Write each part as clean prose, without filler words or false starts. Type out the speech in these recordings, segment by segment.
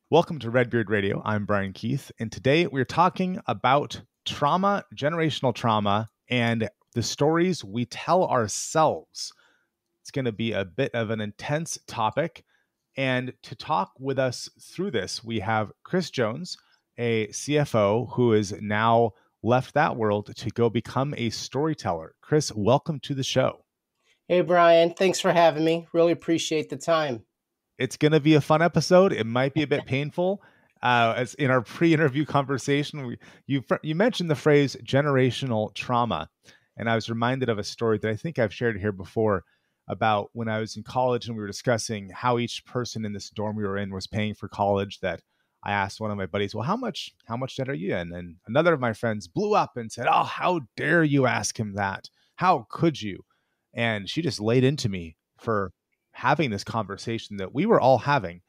Welcome to Redbeard Radio. I'm Brian Keith, and today we're talking about trauma, generational trauma, and the stories we tell ourselves. It's going to be a bit of an intense topic. And to talk with us through this, we have Chris Jones, a CFO who has now left that world to go become a storyteller. Chris, welcome to the show. Hey, Brian. Thanks for having me. Really appreciate the time. It's going to be a fun episode. It might be a bit painful. As in our pre-interview conversation, you mentioned the phrase generational trauma, and I was reminded of a story that I think I've shared here before about when I was in college and we were discussing how each person in this dorm we were in was paying for college. That I asked one of my buddies, "Well, how much debt are you in?" And another of my friends blew up and said, "Oh, how dare you ask him that? How could you?" And she just laid into me for having this conversation that we were all having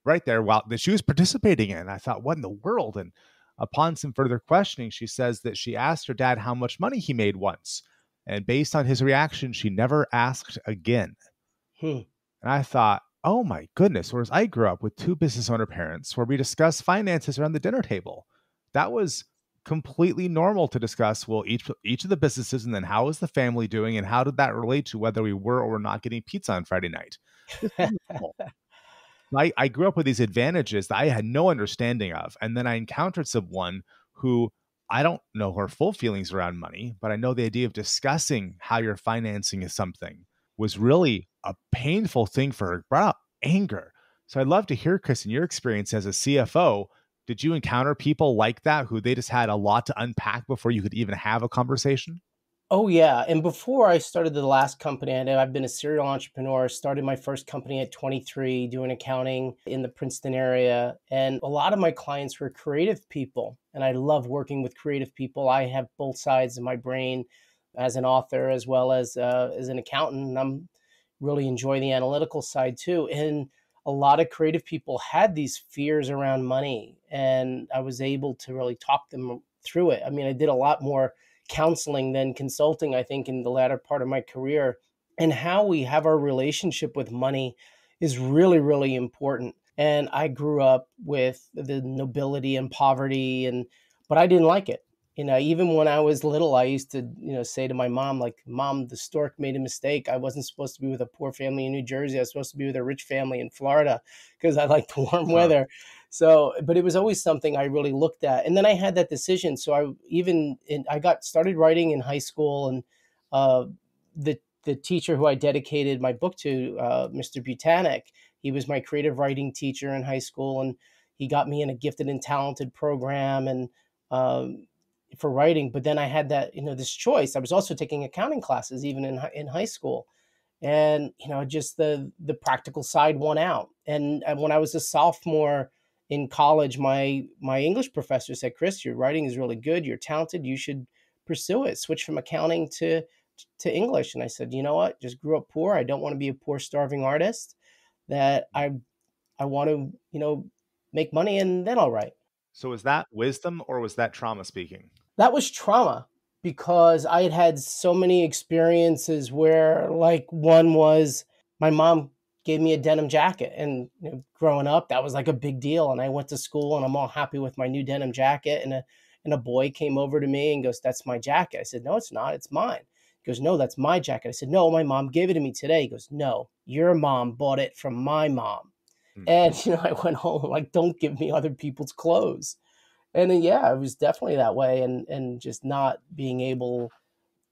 right there while that she was participating in. I thought, what in the world? And upon some further questioning, she says that she asked her dad how much money he made once. And based on his reaction, she never asked again. And I thought, oh my goodness, whereas I grew up with two business owner parents where we discuss finances around the dinner table. That was completely normal to discuss, well, each of the businesses, and then how is the family doing, and how did that relate to whether we were or were not getting pizza on Friday night. I grew up with these advantages that I had no understanding of. And then I encountered someone who I don't know her full feelings around money, but I know the idea of discussing how you're financing something was really a painful thing for her. It brought up anger. So I'd love to hear, Chris, in your experience as a CFO, did you encounter people like that who they just had a lot to unpack before you could even have a conversation? Oh, yeah. And before I started the last company, I've been a serial entrepreneur. Started my first company at 23, doing accounting in the Princeton area. And a lot of my clients were creative people. And I love working with creative people. I have both sides of my brain as an author as well as an accountant. And I'm really enjoy the analytical side too. And a lot of creative people had these fears around money. And I was able to really talk them through it. I mean, I did a lot more counseling than consulting, I think, in the latter part of my career. And how we have our relationship with money is really, really important. And I grew up with the nobility and poverty, but I didn't like it. Even when I was little, I used to, say to my mom, like, Mom, the stork made a mistake. I wasn't supposed to be with a poor family in New Jersey. I was supposed to be with a rich family in Florida because I like the warm weather. So, but it was always something I really looked at. And then I had that decision. So I got started writing in high school, and the teacher who I dedicated my book to, Mr. Butanek, he was my creative writing teacher in high school, and he got me in a gifted and talented program and for writing. But then I had that, this choice. I was also taking accounting classes even in high school. And, just the practical side won out. And when I was a sophomore in college, my English professor said, Chris, your writing is really good. You're talented. You should pursue it. Switch from accounting to English. And I said, you know what? Just grew up poor. I don't want to be a poor, starving artist. That I want to, make money, and then I'll write. So was that wisdom or was that trauma speaking? That was trauma, because I had had so many experiences where, like, one was my mom gave me a denim jacket, and growing up, that was like a big deal. And I went to school and I'm all happy with my new denim jacket. And a boy came over to me and goes, "That's my jacket." I said, "No, it's not. It's mine." He goes, "No, that's my jacket." I said, "No, my mom gave it to me today." He goes, "No, your mom bought it from my mom." And, I went home like, don't give me other people's clothes. And then, yeah, it was definitely that way. And just not being able,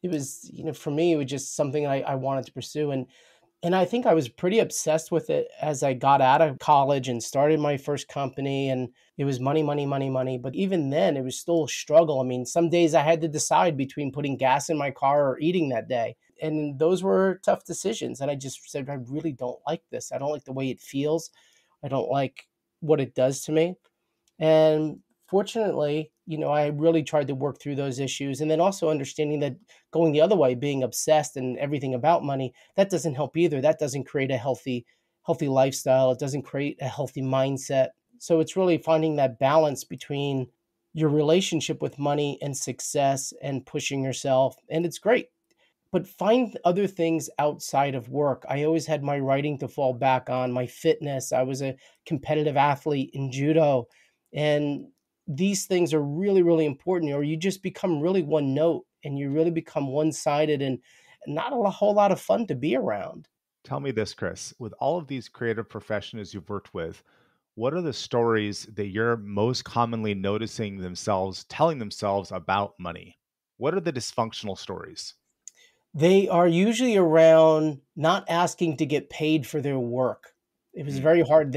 it was, for me, it was just something I wanted to pursue. And I think I was pretty obsessed with it as I got out of college and started my first company. And it was money, money, money, money. But even then, it was still a struggle. I mean, some days I had to decide between putting gas in my car or eating that day. And those were tough decisions. And I just said, I really don't like this. I don't like the way it feels. I don't like what it does to me. And fortunately, I really tried to work through those issues. And then also understanding that going the other way, being obsessed and everything about money, that doesn't help either. That doesn't create a healthy lifestyle. It doesn't create a healthy mindset. So it's really finding that balance between your relationship with money and success and pushing yourself. And it's great. but find other things outside of work. I always had my writing to fall back on, my fitness. I was a competitive athlete in judo. And these things are really, really important, or you just become really one note and you really become one sided and not a whole lot of fun to be around. Tell me this, Chris. With all of these creative professionals you've worked with, what are the stories that you're most commonly noticing themselves telling themselves about money? What are the dysfunctional stories? They are usually around not asking to get paid for their work. It was Mm. very hard.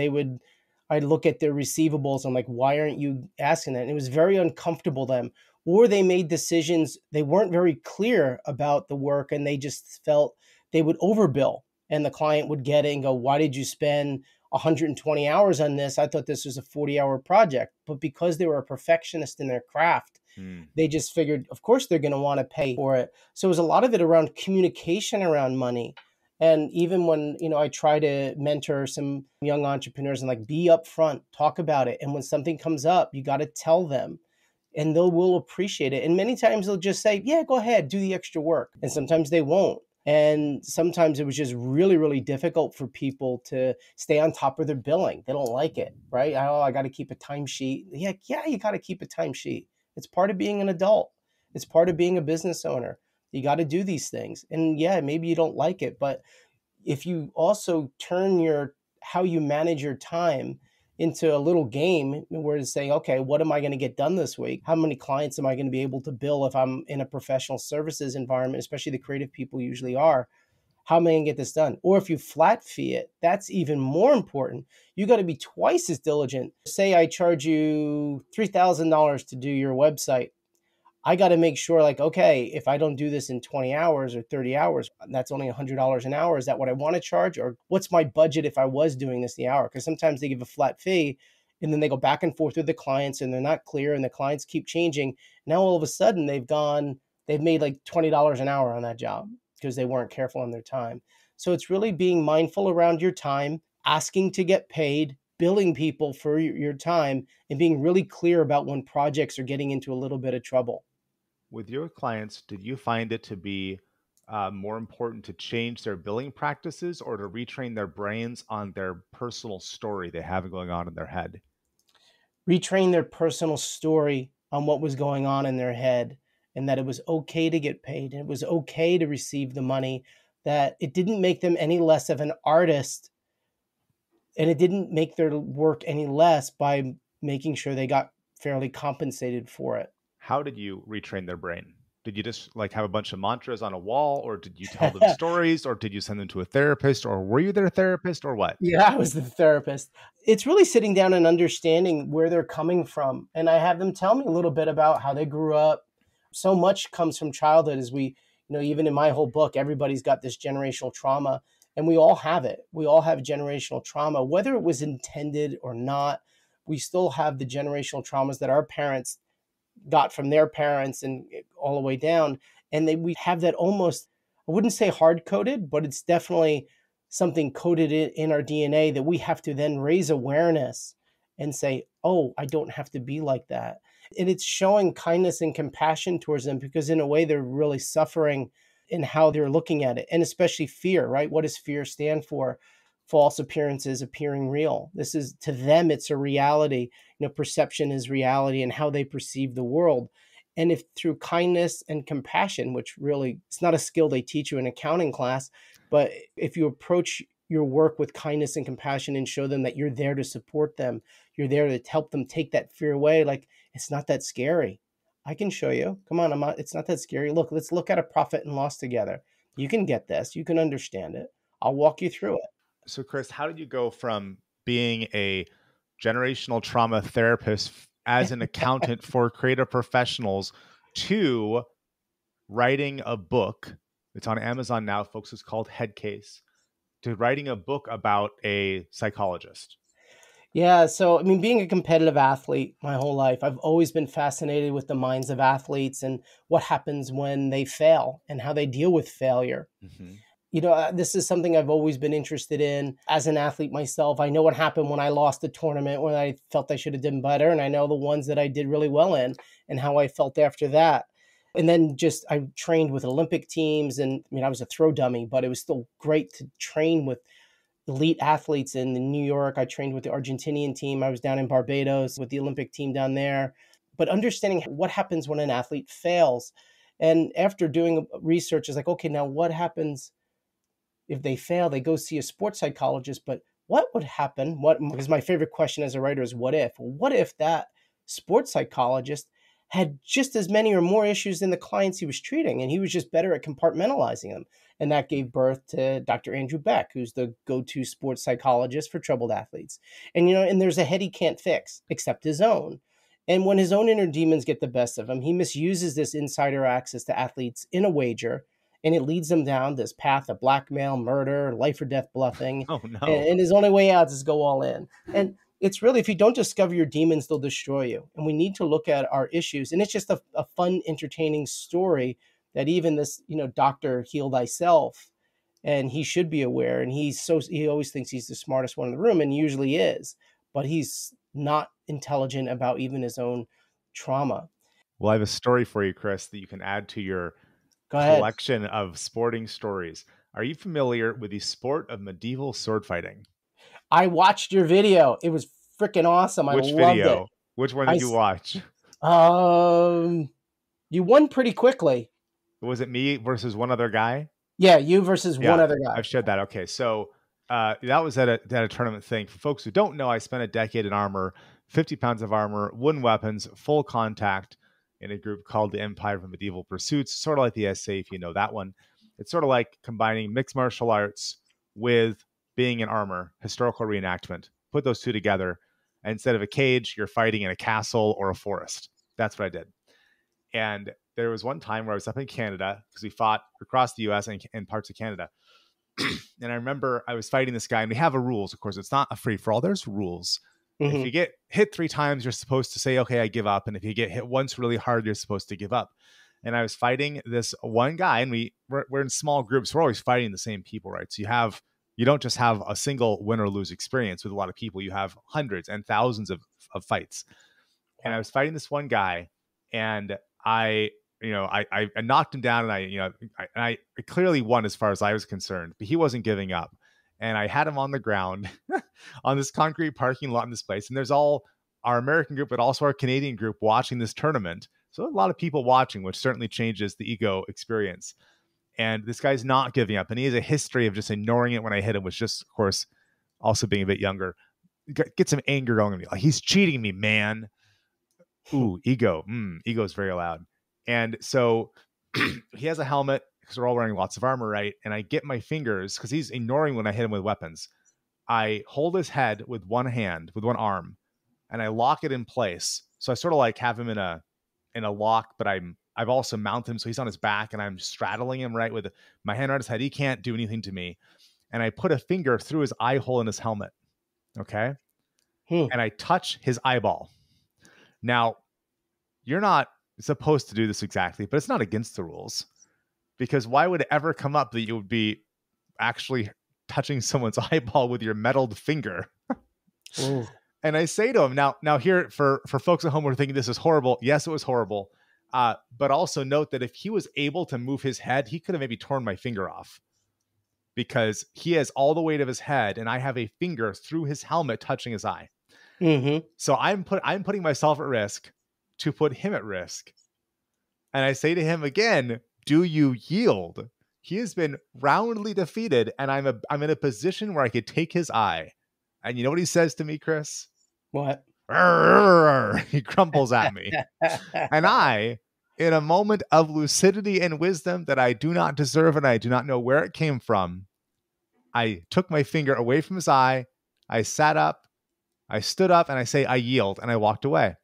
I'd look at their receivables. I'm like, why aren't you asking that? And it was very uncomfortable to them. Or they made decisions, they weren't very clear about the work and they just felt they would overbill. And the client would get it and go, why did you spend 120 hours on this? I thought this was a 40-hour project. But because they were a perfectionist in their craft, Mm. they just figured, of course, they're going to want to pay for it. So it was a lot of it around communication around money. And even when, I try to mentor some young entrepreneurs and like, be upfront, talk about it. And when something comes up, you got to tell them and they will appreciate it. And many times they'll just say, yeah, go ahead, do the extra work. And sometimes they won't. And sometimes it was just really, really difficult for people to stay on top of their billing. They don't like it, right? Oh, I got to keep a timesheet. Yeah, you got to keep a timesheet. It's part of being an adult. It's part of being a business owner. You got to do these things. And yeah, maybe you don't like it, but if you also turn how you manage your time into a little game where it's saying, okay, what am I going to get done this week? How many clients am I going to be able to bill if I'm in a professional services environment, especially the creative people usually are? How am I going to get this done? Or if you flat fee it, that's even more important. You got to be twice as diligent. Say I charge you $3,000 to do your website. I got to make sure, like, okay, if I don't do this in 20 hours or 30 hours, that's only $100 an hour. Is that what I want to charge? Or what's my budget if I was doing this the hour? Because sometimes they give a flat fee and then they go back and forth with the clients and they're not clear and the clients keep changing. Now, all of a sudden, they've made like $20 an hour on that job because they weren't careful on their time. So it's really being mindful around your time, asking to get paid, billing people for your time, and being really clear about when projects are getting into a little bit of trouble. With your clients, did you find it to be more important to change their billing practices or to retrain their brains on their personal story they have going on in their head? Retrain their personal story on what was going on in their head and that it was okay to get paid and it was okay to receive the money, that it didn't make them any less of an artist and it didn't make their work any less by making sure they got fairly compensated for it. How did you retrain their brain? Did you just like have a bunch of mantras on a wall, or did you tell them stories, or did you send them to a therapist, or were you their therapist, or what? Yeah, I was the therapist. It's really sitting down and understanding where they're coming from. And I have them tell me a little bit about how they grew up. So much comes from childhood as even in my whole book, everybody's got this generational trauma and we all have it. We all have generational trauma, whether it was intended or not. We still have the generational traumas that our parents got from their parents and all the way down. And we have that almost, I wouldn't say hard coded, but it's definitely something coded in our DNA that we have to then raise awareness and say, oh, I don't have to be like that. And it's showing kindness and compassion towards them because in a way they're really suffering in how they're looking at it. And especially fear, right? What does fear stand for? False appearances appearing real. This is, to them, it's a reality. Perception is reality and how they perceive the world. And if through kindness and compassion, which really, it's not a skill they teach you in accounting class, but if you approach your work with kindness and compassion and show them that you're there to support them, you're there to help them take that fear away. Like, it's not that scary. I can show you. Come on, it's not that scary. Look, let's look at a profit and loss together. You can get this. You can understand it. I'll walk you through it. So, Chris, how did you go from being a generational trauma therapist as an accountant for creative professionals to writing a book? It's on Amazon now, folks. It's called Headcase. To writing a book about a psychologist. Yeah. So, being a competitive athlete my whole life, I've always been fascinated with the minds of athletes and what happens when they fail and how they deal with failure. Mm-hmm. This is something I've always been interested in as an athlete myself. I know what happened when I lost a tournament, when I felt I should have done better. And I know the ones that I did really well in and how I felt after that. And then just I trained with Olympic teams, and I mean, I was a throw dummy, but it was still great to train with elite athletes in New York. I trained with the Argentinian team. I was down in Barbados with the Olympic team down there. But understanding what happens when an athlete fails. And after doing research, is like, okay, now what happens if they fail? They go see a sports psychologist, but what would happen? Because my favorite question as a writer is what if? Well, what if that sports psychologist had just as many or more issues than the clients he was treating, and he was just better at compartmentalizing them? And that gave birth to Dr. Andrew Beck, who's the go-to sports psychologist for troubled athletes. And, and there's a head he can't fix except his own. And when his own inner demons get the best of him, he misuses this insider access to athletes in a wager, and it leads them down this path of blackmail, murder, life or death bluffing. Oh, no. And his only way out is go all in. And it's really, if you don't discover your demons, they'll destroy you. And we need to look at our issues. And it's just a fun, entertaining story that even this, doctor, heal thyself, and he should be aware. And he always thinks he's the smartest one in the room, and usually is, but he's not intelligent about even his own trauma. Well, I have a story for you, Chris, that you can add to your collection of sporting stories. Are you familiar with the sport of medieval sword fighting? I watched your video. It was freaking awesome. Which I loved video? It. Which one did you watch? You won pretty quickly. Was it me versus one other guy? Yeah, you versus one other guy. I've shared that. Okay, so that was at a tournament thing. For folks who don't know, I spent a decade in armor, 50 pounds of armor, wooden weapons, full contact in a group called the Empire of Medieval Pursuits, sort of like the SA, if you know that one. It's sort of like combining mixed martial arts with being in armor, historical reenactment. Put those two together, and instead of a cage, you're fighting in a castle or a forest. That's what I did. And there was one time where I was up in Canada, because we fought across the US and parts of Canada. And I remember I was fighting this guy, and we have rules. Of course, it's not a free-for-all. There's rules. Mm-hmm. If you get hit 3 times, you're supposed to say, okay, I give up. And if you get hit once really hard, you're supposed to give up. And I was fighting this one guy, and we're in small groups. We're always fighting the same people, right? So you don't just have a single win or lose experience with a lot of people. You have hundreds and thousands of fights. And I was fighting this one guy, and I knocked him down, and I clearly won as far as I was concerned, but he wasn't giving up. And I had him on the ground on this concrete parking lot in this place. And there's all our American group, but also our Canadian group watching this tournament. So a lot of people watching, which certainly changes the ego experience. And this guy's not giving up. And he has a history of just ignoring it when I hit him, which just, of course, also being a bit younger, get some anger going in me. Like, he's cheating me, man. Ooh, ego. Ego is very loud. And so he has a helmet, because we're all wearing lots of armor, right? And I get my fingers, because he's ignoring when I hit him with weapons. I hold his head with one hand, with one arm, and I lock it in place. So I sort of like have him in a lock, but I've also mounted him so he's on his back, and I'm straddling him right with my hand on his head. He can't do anything to me. And I put a finger through his eye hole in his helmet. Okay. And I touch his eyeball. Now, you're not supposed to do this exactly, but it's not against the rules, because why would it ever come up that you would be actually touching someone's eyeball with your metalled finger? And I say to him, now here, for folks at home who are thinking this is horrible, yes, it was horrible. But also note that if he was able to move his head, he could have maybe torn my finger off, because he has all the weight of his head, and I have a finger through his helmet touching his eye. Mm-hmm. So I'm putting myself at risk to put him at risk. And I say to him again, do you yield? He has been roundly defeated, and I'm in a position where I could take his eye. And you know what he says to me, Chris? What? He crumples at me. And I, in a moment of lucidity and wisdom that I do not deserve and I do not know where it came from, I took my finger away from his eye. I sat up. I stood up, and I say, I yield. And I walked away.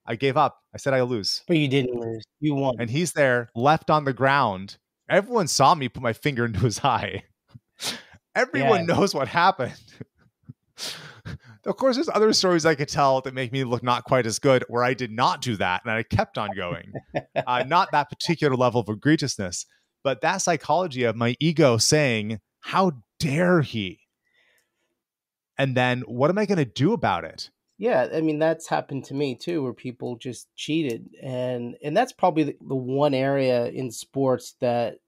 I gave up. I said I lose. But you didn't lose. You won. And he's there, left on the ground. Everyone saw me put my finger into his eye. Everyone knows what happened. Of course, there's other stories I could tell that make me look not quite as good, where I did not do that, and I kept on going. Not that particular level of egregiousness, but that psychology of my ego saying, how dare he? And then what am I going to do about it? Yeah, I mean that's happened to me too, where people just cheated, and that's probably the one area in sports that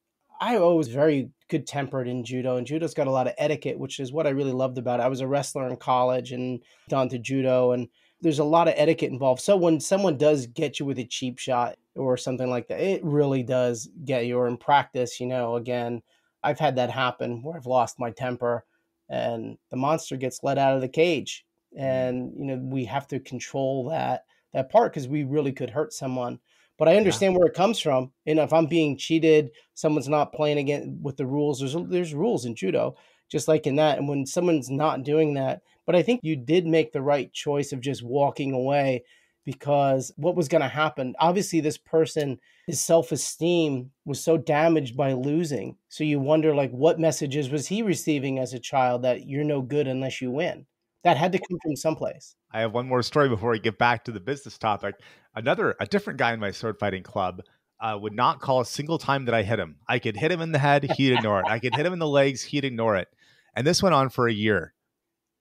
I always very good tempered in judo, and judo's got a lot of etiquette, which is what I really loved about it. I was a wrestler in college and gone to judo, and there's a lot of etiquette involved. So when someone does get you with a cheap shot or something like that, it really does get you. Or in practice, again, I've had that happen where I've lost my temper, and the monster gets let out of the cage, Mm, and we have to control that part because we really could hurt someone. But I yeah. understand where it comes from. If I'm being cheated, someone's not playing again with the rules. There's rules in judo, just like in that. And when someone's not doing that, but I think you did make the right choice of just walking away, because what was going to happen? Obviously, this person, his self-esteem was so damaged by losing. So you wonder, like, what messages was he receiving as a child, that you're no good unless you win? That had to come from someplace. I have one more story before we get back to the business topic. A different guy in my sword fighting club would not call a single time that I hit him. I could hit him in the head, he'd ignore it. I could hit him in the legs, he'd ignore it. And this went on for a year.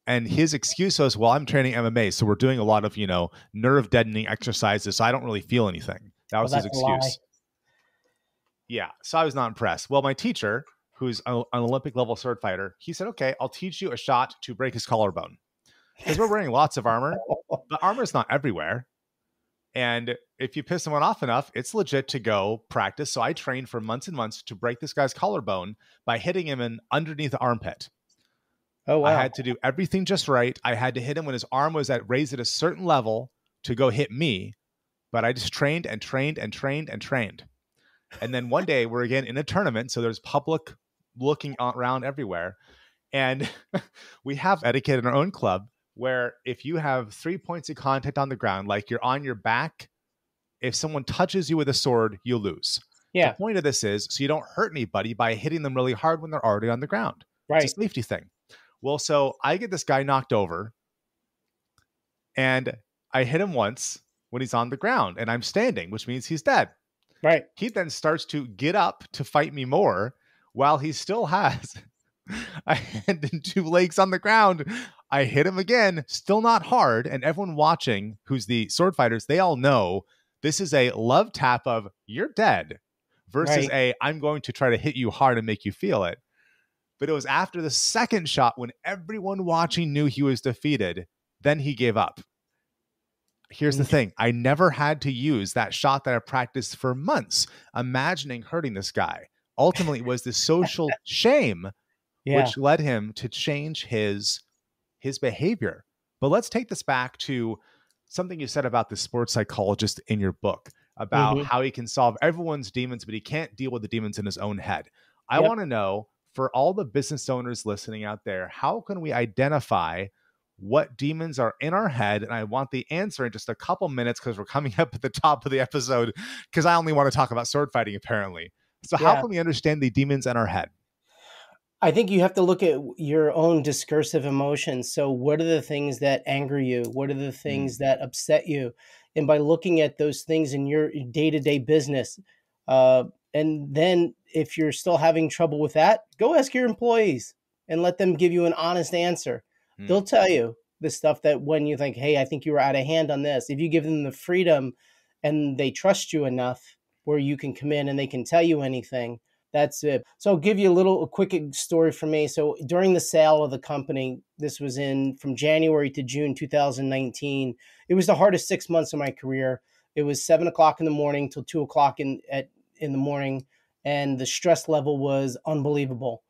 And his excuse was, well, I'm training MMA, so we're doing a lot of, nerve deadening exercises, so I don't really feel anything. That Well, was his that's a lie. excuse. Yeah. So I was not impressed. Well, my teacher, who's an Olympic level sword fighter, he said, okay, I'll teach you a shot to break his collarbone. Because we're wearing lots of armor, but armor's not everywhere. And if you piss someone off enough, it's legit to go practice. So I trained for months and months to break this guy's collarbone by hitting him in underneath the armpit. Oh, I wow. had to do everything just right. I had to hit him when his arm was raised at a certain level to go hit me. But I just trained and trained and trained and trained. And then one day we're again in a tournament. So there's public looking around everywhere. And we have etiquette in our own club where if you have 3 points of contact on the ground, like you're on your back, if someone touches you with a sword, you lose. The Yeah, point of this is so you don't hurt anybody by hitting them really hard when they're already on the ground. It's a right, safety thing. Well, so I get this guy knocked over and I hit him once when he's on the ground and I'm standing, which means he's dead. right. He then starts to get up to fight me more while he still has a hand and two legs on the ground. I hit him again, still not hard. And everyone watching, who's the sword fighters, they all know this is a love tap of you're dead versus Right. a I'm going to try to hit you hard and make you feel it. But it was after the second shot when everyone watching knew he was defeated, then he gave up. Here's the thing. I never had to use that shot that I practiced for months, imagining hurting this guy. Ultimately, it was the social shame Yeah. which led him to change his behavior. But let's take this back to something you said about the sports psychologist in your book about Hmm. how he can solve everyone's demons, but he can't deal with the demons in his own head. I Yep. want to know, for all the business owners listening out there, how can we identify what demons are in our head? And I want the answer in just a couple minutes because we're coming up at the top of the episode because I only want to talk about sword fighting, apparently. So, how Yeah. can we understand the demons in our head? I think you have to look at your own discursive emotions. So, what are the things that anger you? What are the things Mm, that upset you? And by looking at those things in your day to day business, and then if you're still having trouble with that, go ask your employees and let them give you an honest answer. They'll mm, tell you the stuff that when you think, hey, I think you were out of hand on this, if you give them the freedom and they trust you enough where you can come in and they can tell you anything, that's it. So I'll give you a quick story from me. So during the sale of the company, this was in from January to June 2019. It was the hardest 6 months of my career. It was 7 o'clock in the morning till 2 o'clock in the morning, and the stress level was unbelievable.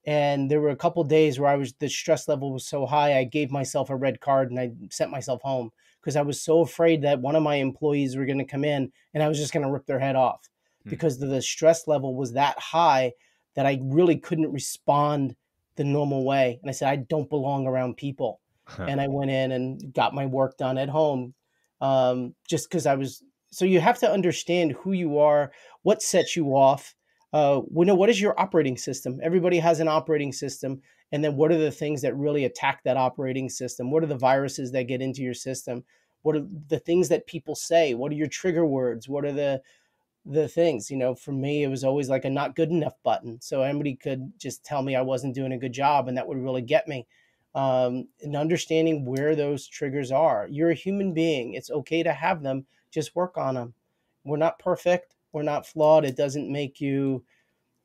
And there were a couple days where the stress level was so high, I gave myself a red card and I sent myself home because I was so afraid that one of my employees were going to come in and I was just going to rip their head off mm. because the stress level was that high that I really couldn't respond the normal way. And I said, I don't belong around people. And I went in and got my work done at home, just because I was. So you have to understand who you are, what sets you off. What is your operating system? Everybody has an operating system. And then what are the things that really attack that operating system? What are the viruses that get into your system? What are the things that people say? What are your trigger words? What are the things? For me, it was always like a not good enough button. So anybody could just tell me I wasn't doing a good job and that would really get me. and understanding where those triggers are. You're a human being. It's okay to have them. Just work on them. We're not perfect. We're not flawed. It doesn't make you,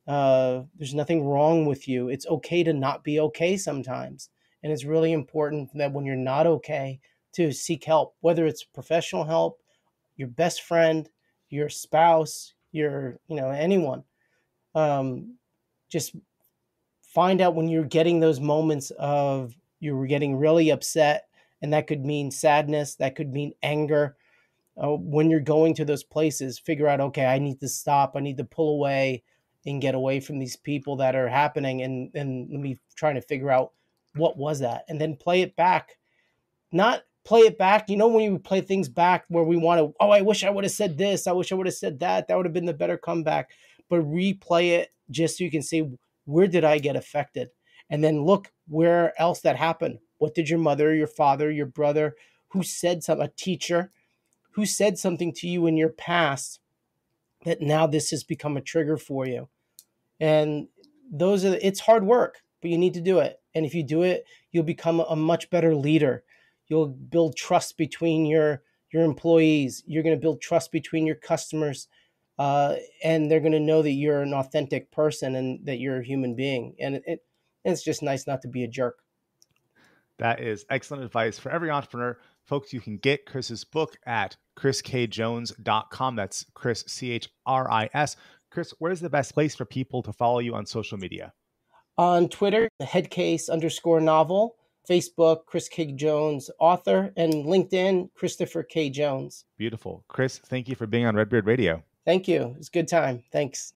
there's nothing wrong with you. It's okay to not be okay sometimes. And it's really important that when you're not okay, to seek help, whether it's professional help, your best friend, your spouse, anyone. Just find out when you're getting those moments of you're getting really upset, and that could mean sadness, that could mean anger. When you're going to those places, figure out, okay, I need to stop, I need to pull away and get away from these people that are happening, and let me try to figure out what was that, and then play it back. Not play it back, when you play things back where we want to, I wish I would have said this, I wish I would have said that would have been the better comeback. But replay it just so you can see, where did I get affected? And then look where else that happened. What did your mother, your father, your brother, who said something, a teacher, who said something to you in your past that now this has become a trigger for you? And it's hard work, but you need to do it. And if you do it, you'll become a much better leader. You'll build trust between your employees. You're going to build trust between your customers. And they're going to know that you're an authentic person and that you're a human being. And it's just nice not to be a jerk. That is excellent advice for every entrepreneur. Folks, you can get Chris's book at chriskjones.com. That's Chris, Chris. Chris, where's the best place for people to follow you on social media? On Twitter, the Headcase_novel, Facebook, Chris K. Jones, author, and LinkedIn, Christopher K. Jones. Beautiful. Chris, thank you for being on Redbeard Radio. Thank you. It's a good time. Thanks.